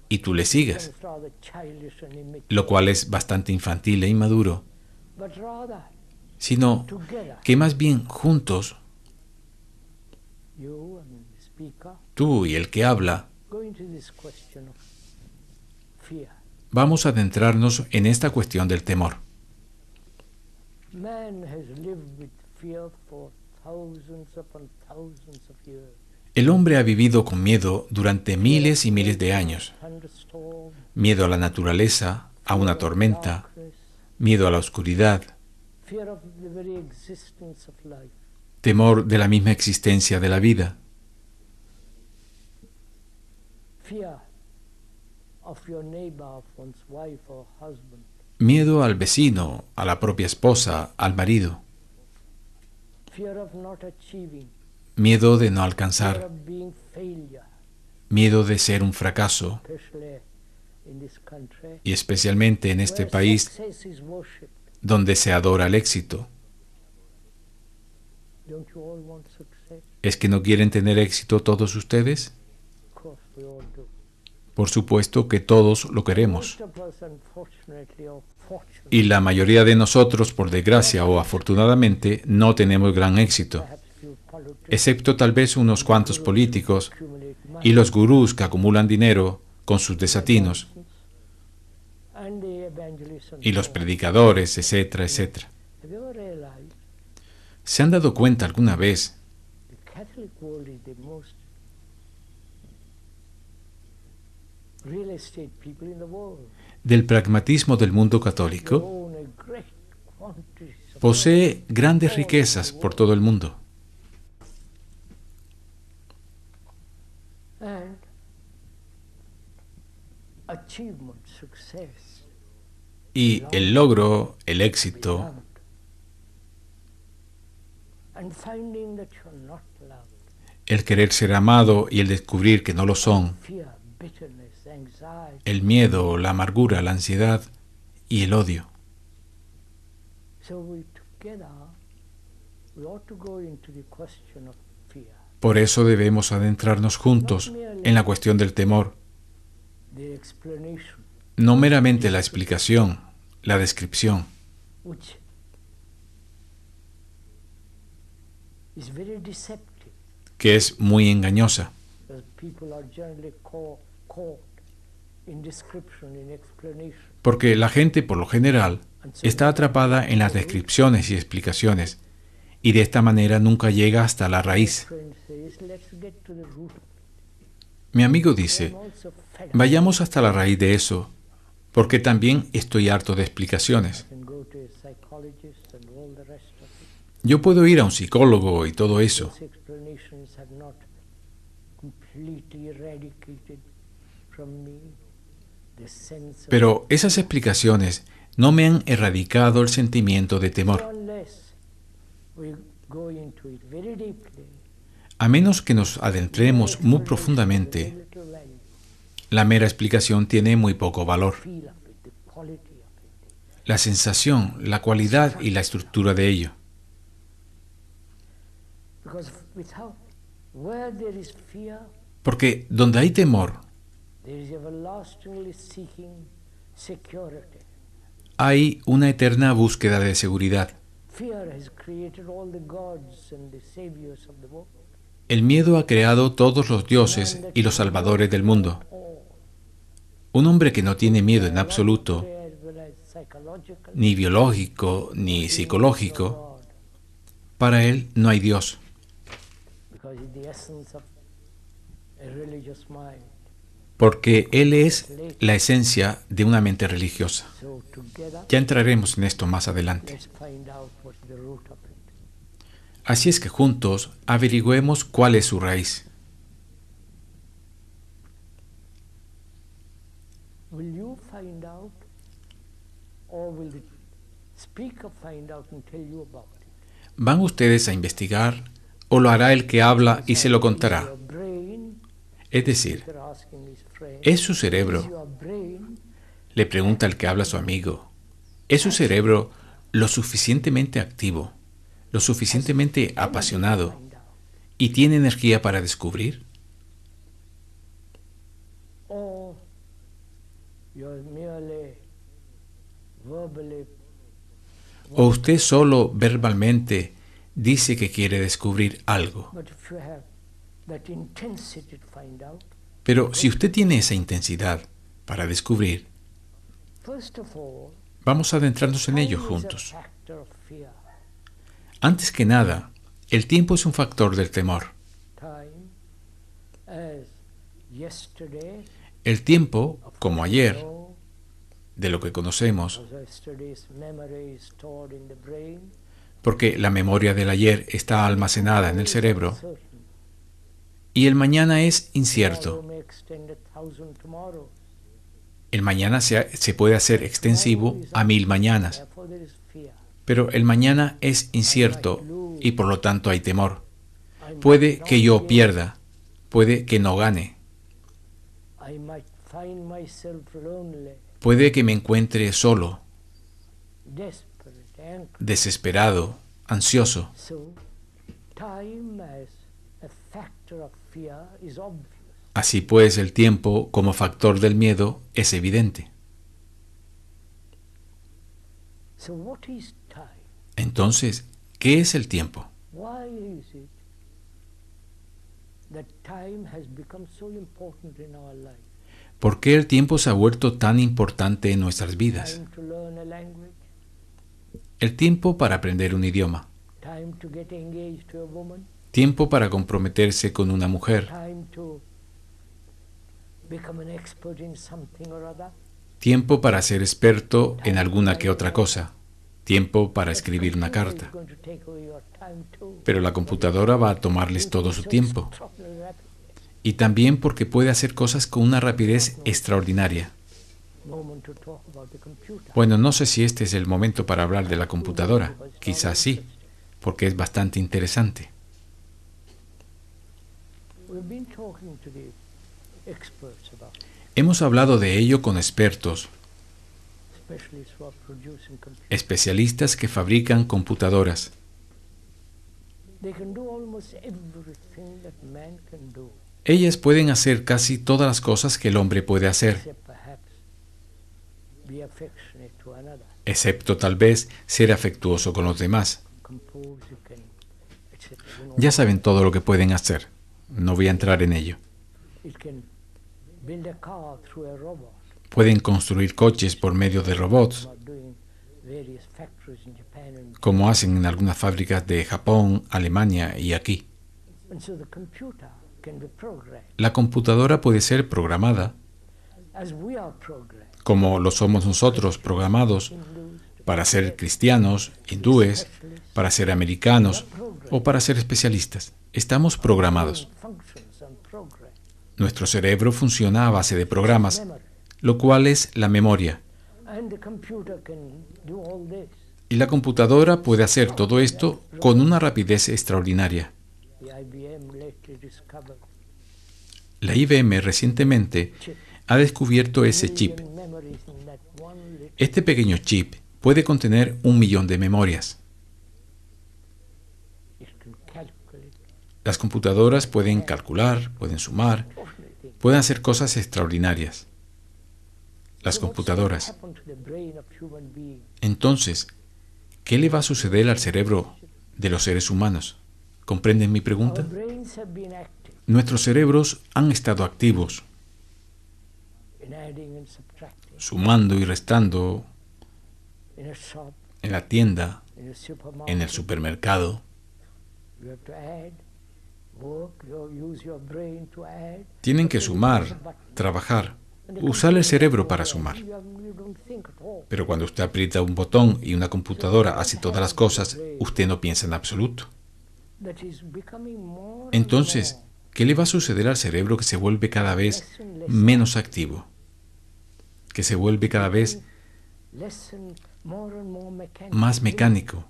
y tú le sigas, it's rather childish and immature, lo cual es bastante infantil e inmaduro, but rather sino together, que más bien juntos, you and the speaker, tú y el que habla, go into this question of fear. vamos a adentrarnos en esta cuestión del temor. Man has lived with fear for thousands upon thousands of years. El hombre ha vivido con miedo durante miles y miles de años. Thunderstorm, Miedo a la naturaleza, a una tormenta, darkness, miedo a la oscuridad, fear of the very existence of life. temor de la misma existencia de la vida, Fear of your neighbor, of one's wife or husband. miedo al vecino, a la propia esposa, al marido, Fear of not achieving. miedo de no fear alcanzar, of being failure, miedo de ser un fracaso, especially in this country, y especialmente en este where país success is worshipped. donde se adora el éxito. Don't you all want success? ¿Es que no quieren tener éxito todos ustedes? Of course we all do. Por supuesto que todos lo queremos. Most of us, unfortunately or fortunately, Y la mayoría de nosotros, por desgracia o afortunadamente, no tenemos gran éxito, perhaps few politicians excepto tal vez unos cuantos políticos accumulate y money los gurús que acumulan dinero con sus desatinos, and the evangelists and y los so on. predicadores, etcétera, etcétera. Have you ever realized ¿Se han dado cuenta alguna vez the Catholic world is the most real estate people in the world? del pragmatismo del mundo They católico? own a great quantities of Posee grandes riquezas por todo el mundo. and achievement, success, Y el logro, el éxito, loved, and finding that you're not loved, el querer ser amado y el descubrir que no lo son, fear, bitterness, anxiety. el miedo, la amargura, la ansiedad y el odio. So we ought to go into the question of fear, Por eso debemos adentrarnos juntos en la cuestión del temor, the explanation, no meramente la explicación, la descripción, which is very deceptive, que es muy engañosa, because people are generally caught in description, in explanation. porque la gente por lo general está atrapada en las descripciones y explicaciones, y de esta manera nunca llega hasta la raíz. Friend says, let's get to the root of it. Mi amigo dice, I'm also fed up. vayamos hasta la raíz de eso, porque también estoy harto de explicaciones. I can go to a psychologist and all the rest of it. Yo puedo ir a un psicólogo y todo eso, Those explanations have not completely eradicated from me the sense of pero esas explicaciones no me han erradicado el sentimiento de temor. unless we go into it very deeply. A menos que nos adentremos muy profundamente, Very little value. la mera explicación tiene muy poco valor. Feel of it, the quality of it. La sensación, la cualidad y la estructura de ello. Because where there is fear, Porque donde hay temor, there is everlastingly seeking security. hay una eterna búsqueda de seguridad. Fear has created all the gods and the saviors of the world. El miedo ha creado todos los dioses y los salvadores del mundo. Un hombre que no tiene miedo en absoluto, ni biológico ni psicológico, para él no hay Dios, porque él es la esencia de una mente religiosa. Ya entraremos en esto más adelante. Así es que juntos averigüemos cuál es su raíz. Will you find out, or will the speaker find out and tell you about it? ¿Van ustedes a investigar o lo hará el que habla y se lo contará? Your brain, Es decir, they're asking his friend, ¿es su is cerebro? your brain Le pregunta el que habla a su amigo. ¿Es su cerebro lo suficientemente activo, lo suficientemente apasionado find out, y tiene energía para descubrir? or you're merely verbally ¿O usted solo verbalmente dice que quiere descubrir algo? but if you have that intensity to find out, Pero si usted tiene esa intensidad para descubrir, first of all, vamos a adentrarnos en ello time is a juntos. factor of fear. Antes que nada, el tiempo es un factor del temor. Time, as yesterday, El tiempo, of como course, ayer, you know, de lo que conocemos, because yesterday's memory is stored in the brain, porque la memoria del ayer está almacenada en el cerebro, certain. y el mañana es Tomorrow incierto. may extend 1,000 tomorrows. El mañana se puede hacer extensivo a 1000 mañanas, Therefore there is fear. pero el mañana es incierto y por lo tanto hay temor. Puede que yo pierda, puede que no gane, I might find myself lonely, puede que me encuentre solo, desperate, anxious. desesperado, ansioso. So, time as a factor of fear is obvious. Así pues, el tiempo como factor del miedo es evidente. So, what is time? Entonces, ¿qué es el tiempo? Why is it that time has become so important in our life? ¿Por qué el tiempo se ha vuelto tan importante en nuestras vidas? Time to learn a language, El tiempo para aprender un idioma, time to get engaged to a woman, tiempo para comprometerse con una mujer, time to become an expert in something or other. tiempo para ser experto en alguna que otra cosa, tiempo para escribir una carta. It's going to take away your time too. Pero la computadora va a tomarles todo su So tiempo. extraordinary rapid. Y también porque puede hacer cosas con una rapidez extraordinaria. Moment to talk about the computer. Bueno, no sé si este es el momento para hablar de la computadora. Quizás sí, porque es bastante interesante. We've been talking to the experts about it, Hemos hablado de ello con expertos, specialists who are producing computers. especialistas que fabrican computadoras. They can do almost everything that man can do, Ellas pueden hacer casi todas las cosas que el hombre puede hacer, except perhaps be affectionate to another, excepto tal vez ser afectuoso con los demás. compose, you can, etc. You know, Ya saben todo lo que pueden hacer. No voy a entrar en ello. it can build a car through a robot. Pueden construir coches por medio de robots, About doing various factories in Japan como hacen en algunas fábricas de Japón, Alemania y aquí. and so the computer can be programmed La computadora puede ser programada, as we are programmed. como lo somos nosotros, programados Hindus, para ser cristianos, hindúes, para ser americanos o para ser especialistas. Estamos programados. functions and program, Nuestro cerebro funciona a base de programas, memory, lo cual es la memoria. and the computer can do all this. Y la computadora puede hacer todo esto con una rapidez extraordinaria. The IBM lately discovered La IBM recientemente ha descubierto ese chip. million memories in that one little. Este pequeño chip puede contener 1.000.000 de memorias. It can calculate Las computadoras pueden calcular, pueden sumar, extraordinary things. pueden hacer cosas extraordinarias. Las So what's computadoras. going to happen to the brain of human beings? Entonces, ¿qué le va a suceder al cerebro de los seres humanos? ¿Comprenden mi Our pregunta? brains have been active Nuestros cerebros han estado activos, in adding and subtracting sumando y restando in a shop, en la tienda, in a supermarket. en el supermercado. You have to add, work, use your brain to add. Tienen que sumar, trabajar, usar el cerebro para sumar. You don't think at all. Pero cuando usted aprieta un botón y una computadora hace todas las cosas, usted no piensa en absoluto. That is becoming more and Entonces, more ¿qué le va a suceder al cerebro que se vuelve cada vez menos activo? Que se vuelve cada vez less and more mechanical. más mecánico,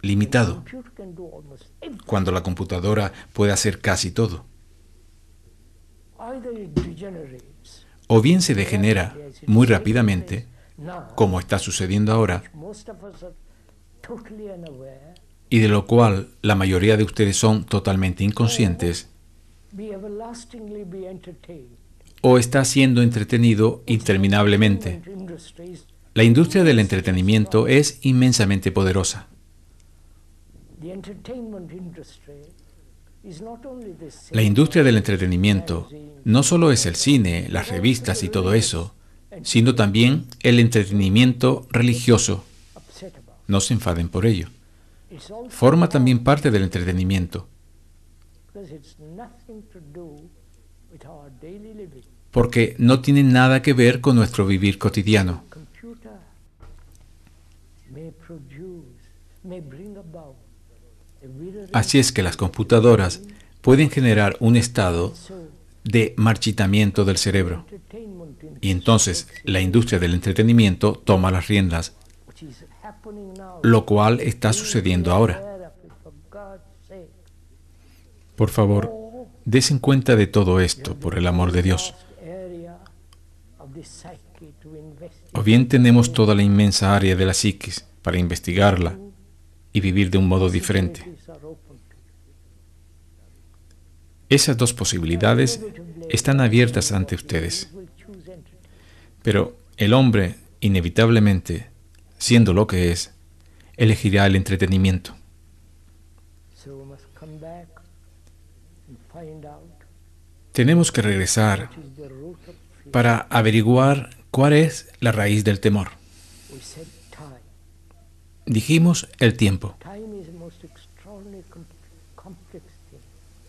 limitado, The computer can do almost everything. cuando la computadora puede hacer casi todo. Either it degenerates O bien se degenera muy rápidamente, now, como está sucediendo ahora, most of us are totally unaware, y de lo cual la mayoría de ustedes son totalmente inconscientes, be everlastingly be entertained. o está siendo entretenido interminablemente. Entertainment industries, La industria del entretenimiento es inmensamente poderosa. the entertainment industry is not only the same La industria del entretenimiento no solo es el cine, las revistas y todo eso, sino también el entretenimiento religioso. upset about. No se enfaden por ello. It's also Forma también parte del entretenimiento, because it's nothing to do with our daily living. porque no tiene nada que ver con nuestro vivir cotidiano. Computer may produce, may bring about a withering. Así es que las computadoras pueden generar un estado So de marchitamiento del cerebro. entertainment Y entonces la industria del entretenimiento toma las riendas, which is happening now. lo cual está sucediendo ahora. Aware of it, for God's sake. Por favor, desen cuenta de todo esto, por el amor de Dios. O bien tenemos toda la inmensa área de la psiquis para investigarla y vivir de un modo diferente. Esas dos posibilidades están abiertas ante ustedes. Pero el hombre, inevitablemente, siendo lo que es, elegirá el entretenimiento. Tenemos que regresar para averiguar cuál es la raíz del temor. Dijimos el tiempo.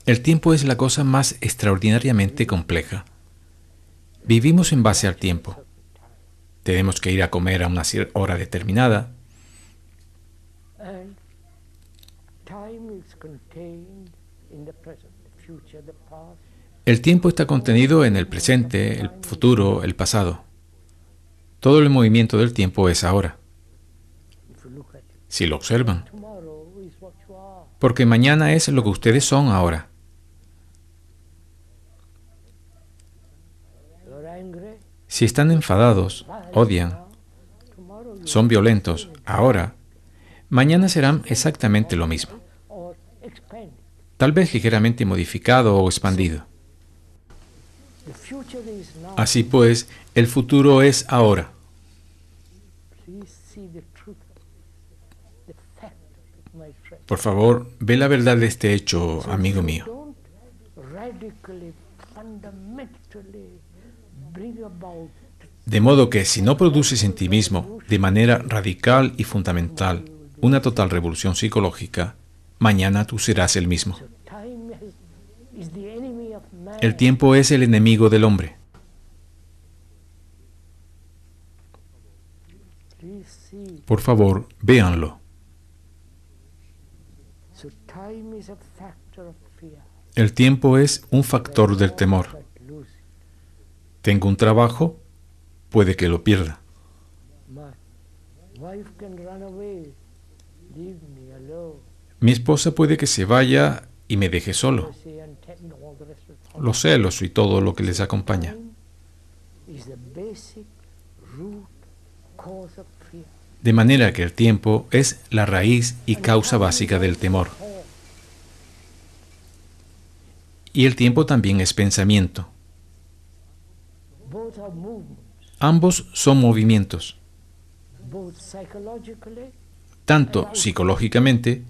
El tiempo es la cosa más extraordinariamente compleja. Vivimos en base al tiempo. Tenemos que ir a comer a una hora determinada. El tiempo está contenido en el presente, el futuro, el pasado. Todo el movimiento del tiempo es ahora. Si lo observan. Porque mañana es lo que ustedes son ahora. Si están enfadados, odian, son violentos ahora, mañana serán exactamente lo mismo. Tal vez ligeramente modificado o expandido. Así pues, el futuro es ahora. Por favor, ve la verdad de este hecho, amigo mío. De modo que si no produces en ti mismo, de manera radical y fundamental, una total revolución psicológica, mañana tú serás el mismo. El tiempo es el enemigo del hombre. Por favor, véanlo. El tiempo es un factor del temor. Tengo un trabajo, puede que lo pierda. Mi esposa puede que se vaya y me deje solo. Los celos y todo lo que les acompaña. De manera que el tiempo es la raíz y causa básica del temor. Y el tiempo también es pensamiento. Ambos son movimientos, tanto psicológicamente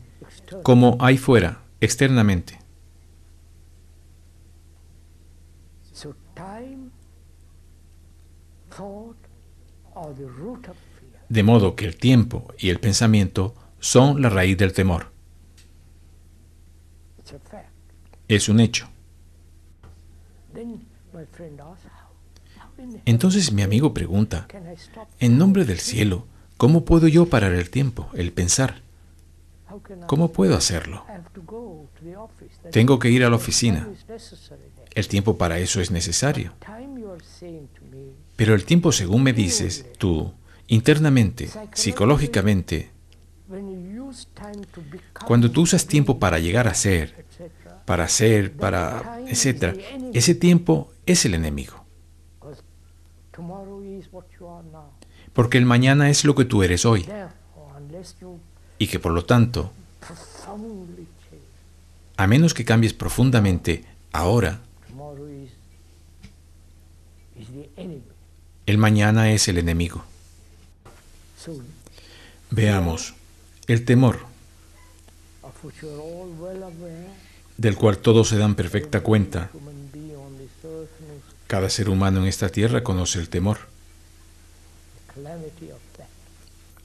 como ahí fuera, externamente. De modo que el tiempo y el pensamiento son la raíz del temor. Es un hecho. Entonces mi amigo pregunta, en nombre del cielo, ¿cómo puedo yo parar el tiempo, el pensar? ¿Cómo puedo hacerlo? Tengo que ir a la oficina. El tiempo para eso es necesario. Pero el tiempo, según me dices, tú, internamente, psicológicamente, cuando tú usas tiempo para llegar a ser, etc., ese tiempo es el enemigo. Porque el mañana es lo que tú eres hoy. Y que por lo tanto, a menos que cambies profundamente ahora, el mañana es el enemigo. Veamos, el temor, del cual todos se dan perfecta cuenta. Cada ser humano en esta tierra conoce el temor.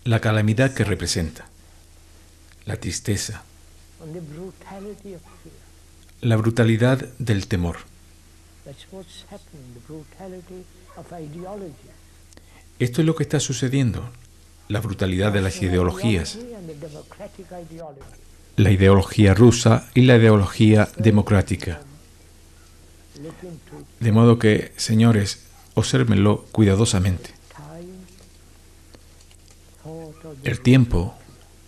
La calamidad que representa, la tristeza, la brutalidad del temor. Esto es lo que está sucediendo, la brutalidad de las ideologías, la ideología rusa y la ideología democrática. De modo que, señores, obsérvenlo cuidadosamente. El tiempo,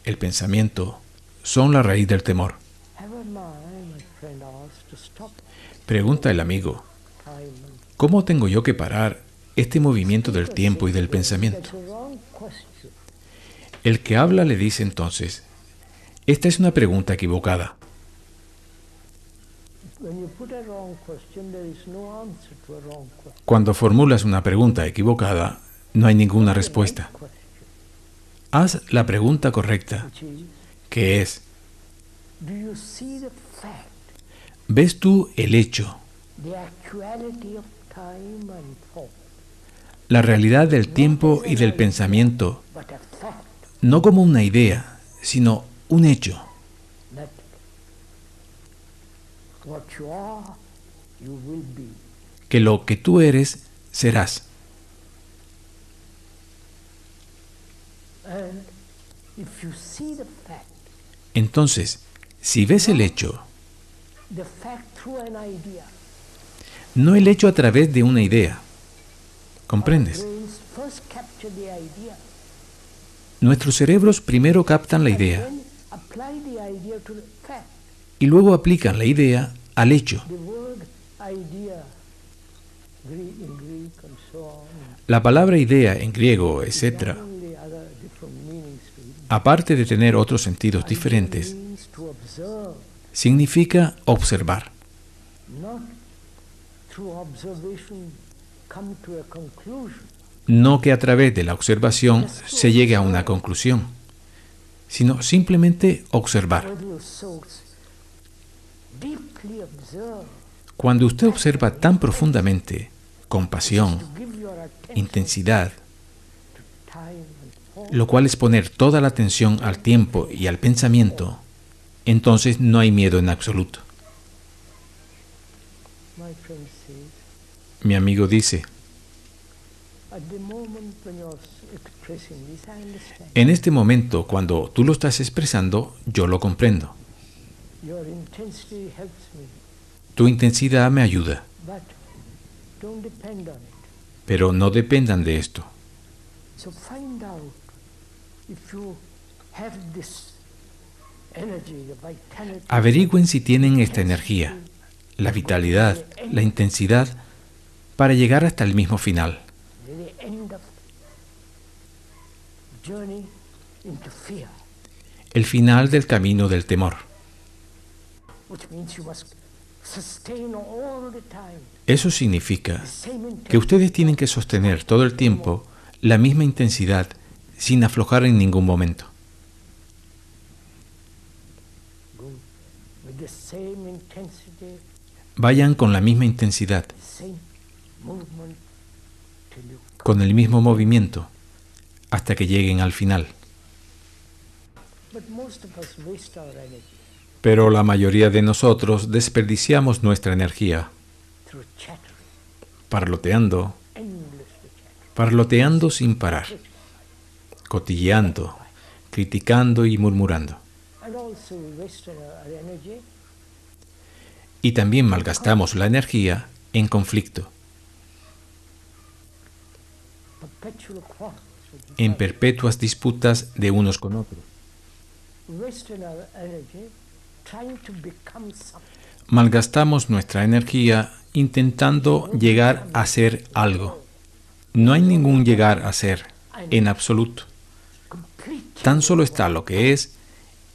el pensamiento, son la raíz del temor. Pregunta el amigo, time and ¿cómo tengo yo que parar este movimiento del tiempo y del pensamiento? that's a wrong question. El que habla le dice entonces, esta es una pregunta equivocada. When you put a wrong question, there is no answer to a wrong question. Cuando formulas una pregunta equivocada, no hay ninguna respuesta. Question, Haz la pregunta correcta, which is, que es, do you see the fact, ¿ves tú el hecho, the actuality of time and thought, la realidad del tiempo y del pensamiento, but a fact no como una idea, sino un hecho? that what you are, you will be. Que lo que tú eres, serás. And if you see the fact Entonces, si ves el hecho, through an idea, no el hecho a través de una idea, ¿comprendes? brains first capture the idea, Nuestros cerebros primero captan la idea then apply the idea to the fact. y luego aplican la idea al hecho. The word idea, in Greek and so on, La palabra idea en griego, etc., not only other different meanings to it, aparte de tener otros sentidos diferentes, means to observe, significa observar. not through observation come to a conclusion. No que a través de la observación se llegue a una conclusión, sino simplemente observar. Whether you so deeply observe, Cuando usted observa tan profundamente, con pasión, to give your attention intensidad, to time and thought, lo cual es poner toda la atención al tiempo y al pensamiento, entonces no hay miedo en absoluto. my friend says, Mi amigo dice, at the moment when you're expressing this, I understand. en este momento, cuando tú lo estás expresando, yo lo comprendo. Your intensity helps me, Tu intensidad me ayuda, but don't depend on it. pero no dependan de esto. So find out if you have this energy, the vitality, Averigüen si tienen esta energía, la vitalidad, la intensidad, para llegar hasta el mismo final, the end of journey into fear, el final del camino del temor. which means you must sustain all the time Eso significa the same intensity. que ustedes tienen que sostener todo el tiempo la misma intensidad sin aflojar en ningún momento. Go with the same intensity, Vayan con la misma intensidad, the same movement till you come. con el mismo movimiento, hasta que lleguen al final. But most of us waste our energy Pero la mayoría de nosotros desperdiciamos nuestra energía through chattering, parloteando, endlessly chattering, parloteando sin parar, cotilleando, criticando y murmurando. and also we waste our energy Y también malgastamos la energía en conflicto, perpetual quarrels with each en other. perpetuas disputas de unos con otros. We waste our energy trying to become something. Malgastamos nuestra energía intentando llegar a ser algo. No hay ningún llegar a ser, en absoluto. Complete Tan solo está lo que es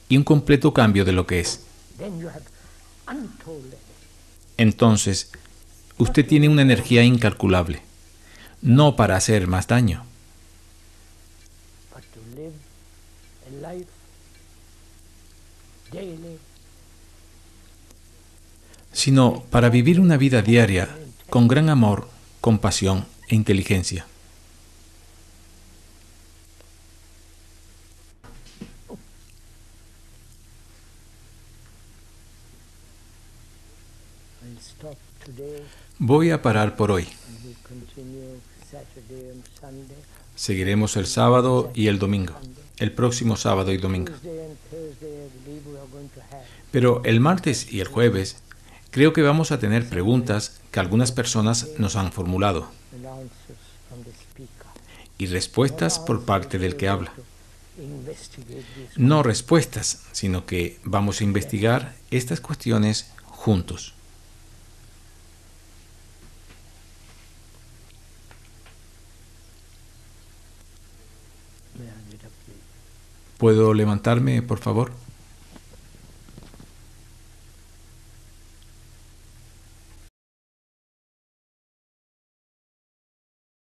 y un completo cambio de lo que es. then you have untold energy. Entonces, usted tiene una energía incalculable, no para hacer más daño, But to live a life daily sino para vivir una vida diaria con gran amor, compasión e inteligencia. I'll stop today Voy a parar por hoy. and we'll continue Saturday and Sunday. Seguiremos el sábado y el domingo, el próximo sábado y domingo. Tuesday and Thursday, I believe we are going to have Pero el martes y el jueves creo que vamos a tener preguntas que algunas personas nos han formulado and answers from the speaker. y respuestas por parte del que habla. Investigate this. No respuestas, sino que vamos a investigar estas cuestiones juntos. ¿Puedo levantarme, por favor?